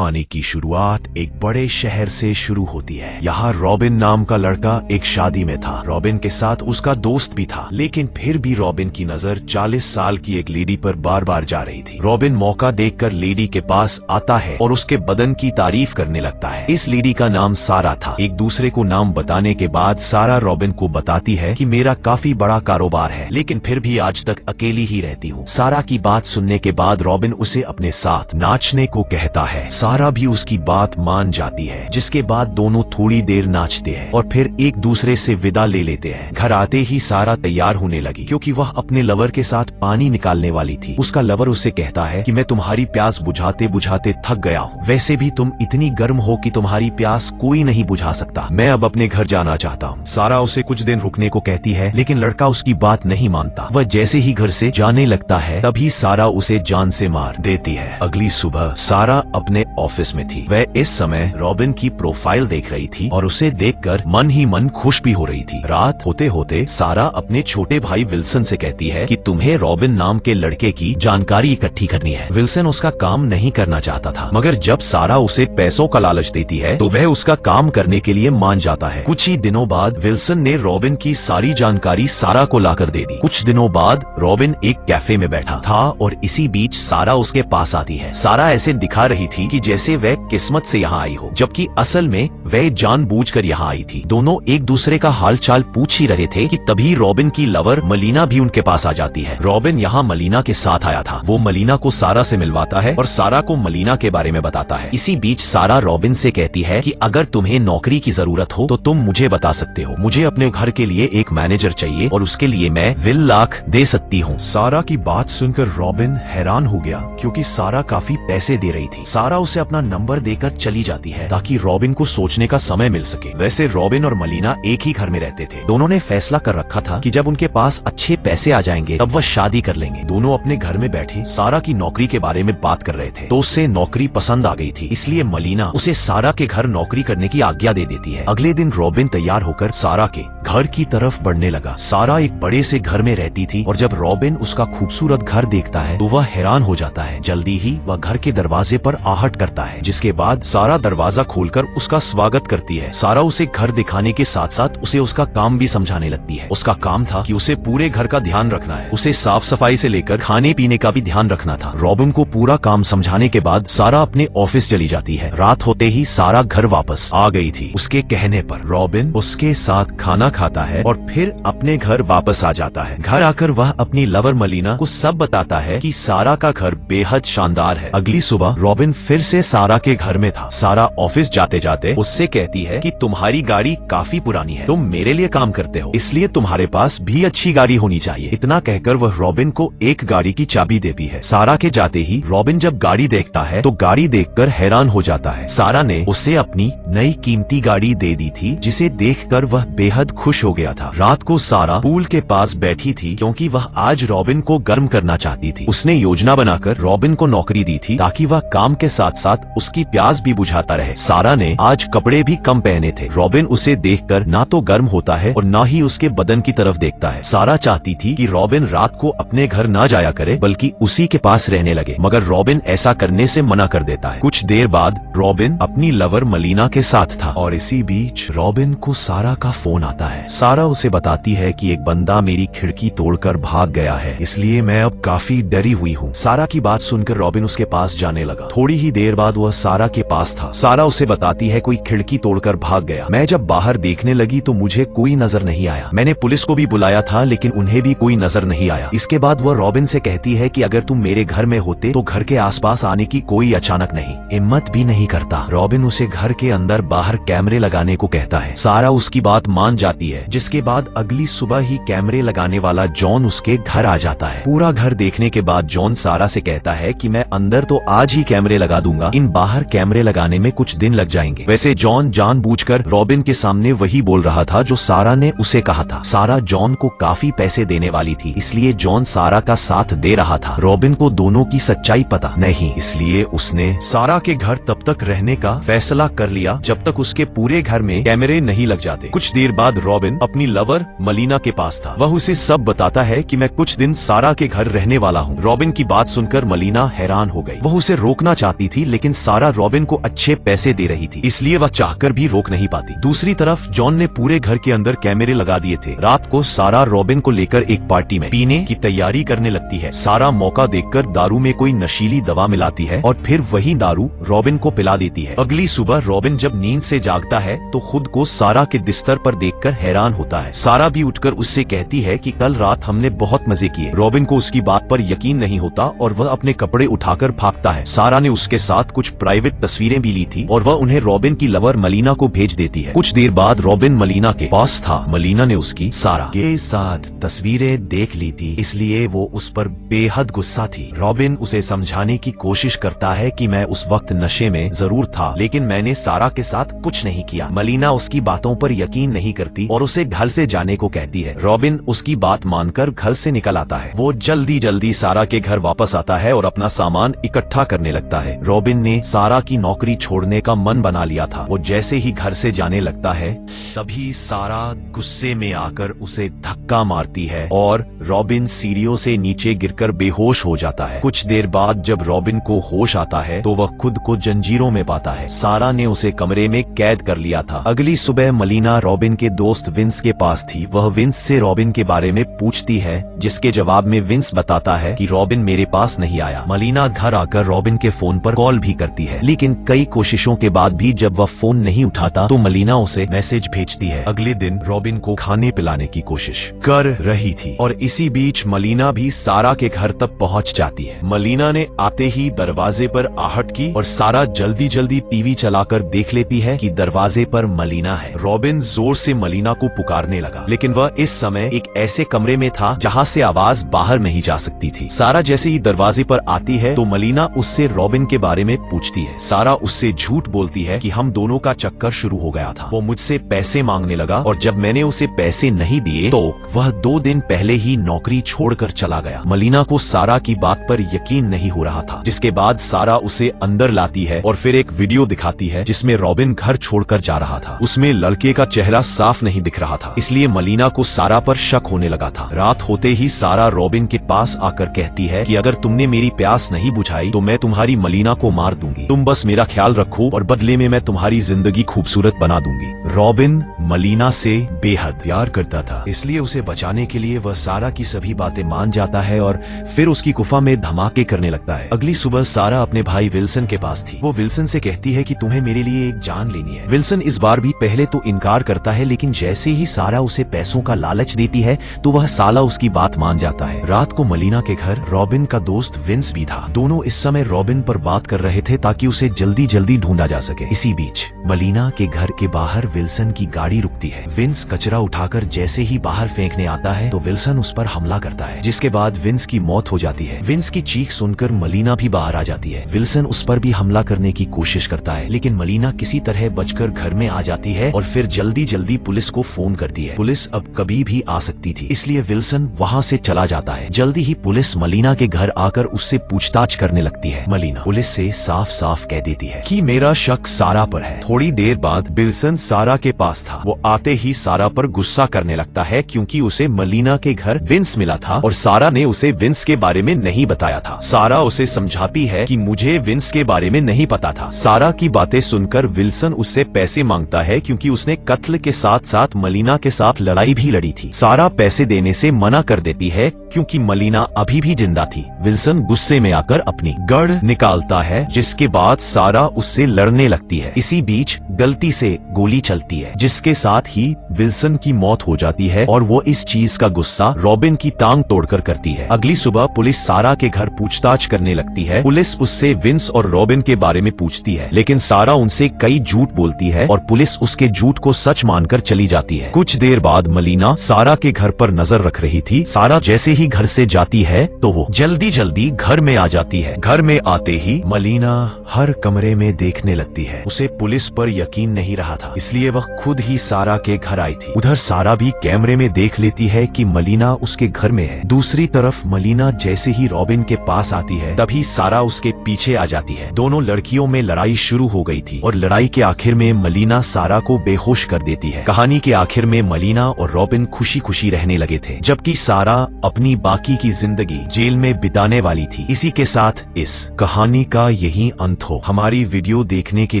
कहानी की शुरुआत एक बड़े शहर से शुरू होती है। यहाँ रॉबिन नाम का लड़का एक शादी में था। रॉबिन के साथ उसका दोस्त भी था, लेकिन फिर भी रॉबिन की नजर 40 साल की एक लेडी पर बार बार जा रही थी। रॉबिन मौका देखकर लेडी के पास आता है और उसके बदन की तारीफ करने लगता है। इस लेडी का नाम सारा था। एक दूसरे को नाम बताने के बाद सारा रॉबिन को बताती है कि मेरा काफी बड़ा कारोबार है, लेकिन फिर भी आज तक अकेली ही रहती हूँ। सारा की बात सुनने के बाद रॉबिन उसे अपने साथ नाचने को कहता है। सारा भी उसकी बात मान जाती है, जिसके बाद दोनों थोड़ी देर नाचते हैं और फिर एक दूसरे से विदा ले लेते हैं। घर आते ही सारा तैयार होने लगी, क्योंकि वह अपने लवर के साथ पानी निकालने वाली थी। उसका लवर उसे कहता है कि मैं तुम्हारी प्यास बुझाते बुझाते थक गया हूँ। वैसे भी तुम इतनी गर्म हो कि तुम्हारी प्यास कोई नहीं बुझा सकता। मैं अब अपने घर जाना चाहता हूँ। सारा उसे कुछ दिन रुकने को कहती है, लेकिन लड़का उसकी बात नहीं मानता। वह जैसे ही घर से जाने लगता है, तभी सारा उसे जान से मार देती है। अगली सुबह सारा अपने ऑफिस में थी। वह इस समय रॉबिन की प्रोफाइल देख रही थी और उसे देखकर मन ही मन खुश भी हो रही थी। रात होते होते सारा अपने छोटे भाई विल्सन से कहती है कि तुम्हें रॉबिन नाम के लड़के की जानकारी इकट्ठी करनी है। विल्सन उसका काम नहीं करना चाहता था, मगर जब सारा उसे पैसों का लालच देती है तो वह उसका काम करने के लिए मान जाता है। कुछ ही दिनों बाद विल्सन ने रॉबिन की सारी जानकारी सारा को लाकर दे दी। कुछ दिनों बाद रॉबिन एक कैफे में बैठा था और इसी बीच सारा उसके पास आती है। सारा ऐसे दिखा रही थी कि जैसे वह किस्मत से यहाँ आई हो, जबकि असल में वह जानबूझकर यहाँ आई थी। दोनों एक दूसरे का हालचाल पूछ ही रहे थे कि तभी रॉबिन की लवर मलीना भी उनके पास आ जाती है। रॉबिन यहाँ मलीना के साथ आया था। वो मलीना को सारा से मिलवाता है और सारा को मलीना के बारे में बताता है। इसी बीच सारा रॉबिन से कहती है कि अगर तुम्हें नौकरी की जरूरत हो तो तुम मुझे बता सकते हो। मुझे अपने घर के लिए एक मैनेजर चाहिए और उसके लिए मैं 1 लाख दे सकती हूँ। सारा की बात सुनकर रॉबिन हैरान हो गया, क्योंकि सारा काफी पैसे दे रही थी। सारा उसे अपना नंबर देकर चली जाती है ताकि रॉबिन को सोचने का समय मिल सके। वैसे रॉबिन और मलीना एक ही घर में रहते थे। दोनों ने फैसला कर रखा था कि जब उनके पास अच्छे पैसे आ जाएंगे तब वह शादी कर लेंगे। दोनों अपने घर में बैठे सारा की नौकरी के बारे में बात कर रहे थे, तो उससे नौकरी पसंद आ गई थी। इसलिए मलीना उसे सारा के घर नौकरी करने की आज्ञा दे देती है। अगले दिन रॉबिन तैयार होकर सारा के घर की तरफ बढ़ने लगा। सारा एक बड़े से घर में रहती थी और जब रॉबिन उसका खूबसूरत घर देखता है तो वह हैरान हो जाता है। जल्दी ही वह घर के दरवाजे पर आहट करता है, जिसके बाद सारा दरवाजा खोलकर उसका स्वागत करती है। सारा उसे घर दिखाने के साथ साथ उसे उसका काम भी समझाने लगती है। उसका काम था कि उसे पूरे घर का ध्यान रखना है। उसे साफ सफाई से लेकर खाने पीने का भी ध्यान रखना था। रॉबिन को पूरा काम समझाने के बाद सारा अपने ऑफिस चली जाती है। रात होते ही सारा घर वापस आ गई थी। उसके कहने पर रॉबिन उसके साथ खाना खाता है और फिर अपने घर वापस आ जाता है। घर आकर वह अपनी लवर मलीना को सब बताता है कि सारा का घर बेहद शानदार है। अगली सुबह रॉबिन फिर से सारा के घर में था। सारा ऑफिस जाते जाते उससे कहती है कि तुम्हारी गाड़ी काफी पुरानी है, तुम मेरे लिए काम करते हो, इसलिए तुम्हारे पास भी अच्छी गाड़ी होनी चाहिए। इतना कहकर वह रॉबिन को एक गाड़ी की चाबी देती है। सारा के जाते ही रॉबिन जब गाड़ी देखता है तो गाड़ी देखकर हैरान हो जाता है। सारा ने उसे अपनी नई कीमती गाड़ी दे दी थी, जिसे देखकर वह बेहद खुश हो गया था। रात को सारा पूल के पास बैठी थी, क्योंकि वह आज रॉबिन को गर्म करना चाहती थी। उसने योजना बनाकर रॉबिन को नौकरी दी थी ताकि वह काम के साथ साथ उसकी प्यास भी बुझाता रहे। सारा ने आज कपड़े भी कम पहने थे। रॉबिन उसे देखकर ना तो गर्म होता है और ना ही उसके बदन की तरफ देखता है। सारा चाहती थी कि रॉबिन रात को अपने घर ना जाया करे, बल्कि उसी के पास रहने लगे, मगर रॉबिन ऐसा करने से मना कर देता है। कुछ देर बाद रॉबिन अपनी लवर मलीना के साथ था और इसी बीच रॉबिन को सारा का फोन आता है। सारा उसे बताती है कि एक बंदा मेरी खिड़की तोड़कर भाग गया है, इसलिए मैं अब काफी डरी हुई हूँ। सारा की बात सुनकर रॉबिन उसके पास जाने लगा। थोड़ी ही देर बाद वह सारा के पास था। सारा उसे बताती है कोई खिड़की तोड़कर भाग गया। मैं जब बाहर देखने लगी तो मुझे कोई नजर नहीं आया। मैंने पुलिस को भी बुलाया था, लेकिन उन्हें भी कोई नजर नहीं आया। इसके बाद वह रॉबिन से कहती है कि अगर तुम मेरे घर में होते तो घर के आसपास आने की कोई अचानक नहीं हिम्मत भी नहीं करता। रॉबिन उसे घर के अंदर बाहर कैमरे लगाने को कहता है। सारा उसकी बात मान जाती है, जिसके बाद अगली सुबह ही कैमरे लगाने वाला जॉन उसके घर आ जाता है। पूरा घर देखने के बाद जॉन सारा से कहता है कि मैं अंदर तो आज ही कैमरे लगा दूंगा, इन बाहर कैमरे लगाने में कुछ दिन लग जाएंगे। वैसे जॉन जानबूझकर रॉबिन के सामने वही बोल रहा था जो सारा ने उसे कहा था। सारा जॉन को काफी पैसे देने वाली थी, इसलिए जॉन सारा का साथ दे रहा था। रॉबिन को दोनों की सच्चाई पता नहीं, इसलिए उसने सारा के घर तब तक रहने का फैसला कर लिया जब तक उसके पूरे घर में कैमरे नहीं लग जाते। कुछ देर बाद रॉबिन अपनी लवर मलीना के पास था। वह उसे सब बताता है कि मैं कुछ दिन सारा के घर रहने वाला हूँ। रॉबिन की बात सुनकर मलीना हैरान हो गई। वह उसे रोकना चाहती थी, लेकिन सारा रॉबिन को अच्छे पैसे दे रही थी, इसलिए वह चाहकर भी रोक नहीं पाती। दूसरी तरफ जॉन ने पूरे घर के अंदर कैमरे लगा दिए थे। रात को सारा रॉबिन को लेकर एक पार्टी में पीने की तैयारी करने लगती है। सारा मौका देखकर दारू में कोई नशीली दवा मिलाती है और फिर वही दारू रॉबिन को पिला देती है। अगली सुबह रॉबिन जब नींद से जागता है तो खुद को सारा के बिस्तर पर देखकर हैरान होता है। सारा भी उठकर उससे कहती है कि कल रात हमने बहुत मजे किए। रॉबिन को उसकी बात पर यकीन नहीं होता और वह अपने कपड़े उठाकर भागता है। सारा ने उसके साथ कुछ प्राइवेट तस्वीरें भी ली थी और वह उन्हें रॉबिन की लवर मलीना को भेज देती है। कुछ देर बाद रॉबिन मलीना के पास था। मलीना ने उसकी सारा के साथ तस्वीरें देख ली थी, इसलिए वो उस पर बेहद गुस्सा थी। रॉबिन उसे समझाने की कोशिश करता है कि मैं उस वक्त नशे में जरूर था, लेकिन मैंने सारा के साथ कुछ नहीं किया। मलीना उसकी बातों पर यकीन नहीं करती और उसे घर से जाने को कहती है। रॉबिन उसकी बात मानकर घर से निकल आता है। वो जल्दी जल्दी सारा के घर वापस आता है और अपना सामान इकट्ठा करने लगता है। रॉबिन ने सारा की नौकरी छोड़ने का मन बना लिया था। वो जैसे ही घर से जाने लगता है तभी सारा गुस्से में आकर उसे धक्का मारती है और रॉबिन सीढ़ियों से नीचे गिरकर बेहोश हो जाता है। कुछ देर बाद जब रॉबिन को होश आता है तो वह खुद को जंजीरों में पाता है। सारा ने उसे कमरे में कैद कर लिया था। अगली सुबह मलीना रॉबिन के दोस्त विंस के पास थी। वह विंस से रॉबिन के बारे में पूछती है, जिसके जवाब में विंस बताता है कि रॉबिन मेरे पास नहीं आया। मलीना घर आकर रॉबिन के फोन पर कॉल भी करती है, लेकिन कई कोशिशों के बाद भी जब वह फोन नहीं उठाता तो मलीना उसे मैसेज भेजती है। अगले दिन रॉबिन को खाने पिलाने की कोशिश कर रही थी और इसी बीच मलीना भी सारा के घर तक पहुंच जाती है। मलीना ने आते ही दरवाजे पर आहट की और सारा जल्दी जल्दी टीवी चलाकर देख लेती है कि दरवाजे पर मलीना है। रॉबिन जोर से मलीना को पुकारने लगा, लेकिन वह इस समय एक ऐसे कमरे में था जहां से आवाज बाहर नहीं जा सकती थी। सारा जैसे ही दरवाजे पर आती है तो मलीना उससे रॉबिन के बारे में पूछती है। सारा उससे झूठ बोलती है कि हम दोनों का चक्कर शुरू हो गया था। वो मुझसे पैसे मांगने लगा और जब मैंने उसे पैसे नहीं दिए तो वह 2 दिन पहले ही नौकरी छोड़कर चला गया। मलीना को सारा की बात पर यकीन नहीं हो रहा था, जिसके बाद सारा उसे अंदर लाती है और फिर एक वीडियो दिखाती है जिसमें रॉबिन घर छोड़कर जा रहा था। उसमें लड़के का चेहरा साफ नहीं दिख रहा था, इसलिए मलीना को सारा पर शक होने लगा था। रात होते ही सारा रॉबिन के पास आकर कहती है कि अगर तुमने मेरी प्यास नहीं बुझाई तो मैं तुम्हारी मलीना को मार दूंगी। तुम बस मेरा ख्याल रखो और बदले में मैं तुम्हारी जिंदगी खूबसूरत बना दूंगी। रॉबिन मलीना से बेहद प्यार करता था, इसलिए उसे बचाने के लिए वह सारा की सभी बातें मान जाता है और फिर उसकी गुफा में धमाके करने लगता है। अगली सुबह सारा अपने भाई विल्सन के पास थी। वो विल्सन से कहती है कि तुम्हें मेरे लिए एक जान लेनी है। विल्सन इस बार भी पहले तो इनकार करता है, लेकिन जैसे ही सारा उसे पैसों का लालच देती है तो वह साला उसकी बात मान जाता है। रात को मलीना के घर रॉबिन का दोस्त विंस भी था। दोनों इस समय रॉबिन पर बात कर रहे थे ताकि उसे जल्दी जल्दी ढूंढा जा सके। इसी बीच मलीना के घर के बाहर विल्सन की गाड़ी रुकती है। विंस कचरा उठाकर जैसे ही बाहर फेंकने आता है तो विल्सन उस पर हमला करता है, जिसके बाद विंस की मौत हो जाती है। विंस की चीख सुनकर मलीना भी बाहर आ जाती है। विल्सन उस पर भी हमला करने की कोशिश करता है, लेकिन मलीना किसी तरह बचकर घर में आ जाती है और फिर जल्दी जल्दी पुलिस को फोन करती है। पुलिस अब कभी भी आ सकती थी, इसलिए विल्सन वहाँ से चला जाता है। जल्दी ही पुलिस मलीना के घर आकर उससे पूछताछ करने लगती है। मलीना पुलिस से साफ साफ कह देती है कि मेरा शक सारा पर है। थोड़ी देर बाद विल्सन सारा के पास था। वो आते ही सारा पर गुस्सा करने लगता है क्योंकि उसे मलीना के घर विंस मिला था और सारा ने उसे विंस के बारे में नहीं बताया था। सारा उसे समझाती है कि मुझे विंस के बारे में नहीं पता था। सारा की बातें सुनकर विल्सन उससे पैसे मांगता है क्योंकि उसने कत्ल के साथ साथ मलीना के साथ लड़ाई भी लड़ी थी। सारा पैसे देने से मना कर देती है क्योंकि मलीना अभी भी जिंदा थी। विल्सन गुस्से में आकर अपनी गढ़ निकालता है, जिसके बाद सारा उससे लड़ने लगती है। इसी बीच गलती से गोली चलती है, जिसके साथ ही विल्सन की मौत हो जाती है और वो इस चीज का गुस्सा रॉबिन की टांग तोड़कर करती है। अगली सुबह पुलिस सारा के घर पूछताछ करने लगती है। पुलिस उससे विंस और रॉबिन के बारे में पूछती है, लेकिन सारा उनसे कई झूठ बोलती है और पुलिस उसके झूठ को सच मानकर चली जाती है। कुछ देर बाद मलीना सारा के घर पर नजर रख रही थी। सारा जैसे ही घर से जाती है तो वो जल्दी जल्दी घर में आ जाती है। घर में आते ही मलीना हर कमरे में देखने लगती है। उसे पुलिस पर यकीन नहीं रहा था, इसलिए वह खुद ही सारा के घर आई थी। उधर सारा भी कैमरे में देख लेती है कि मलीना उसके घर में है। दूसरी तरफ मलीना जैसे ही रॉबिन के पास आती है तभी सारा उसके पीछे आ जाती है। दोनों लड़कियों में लड़ाई शुरू हो गई थी और लड़ाई के आखिर में मलीना सारा को बेहोश कर देती है। कहानी के आखिर में मलीना और रॉबिन खुशी खुशी रहने लगे थे, जबकि सारा अपनी बाकी की जिंदगी जेल में बिताने वाली थी। इसी के साथ इस कहानी का यहीं अंत हो। हमारी वीडियो देखने के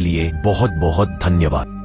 लिए बहुत बहुत धन्यवाद।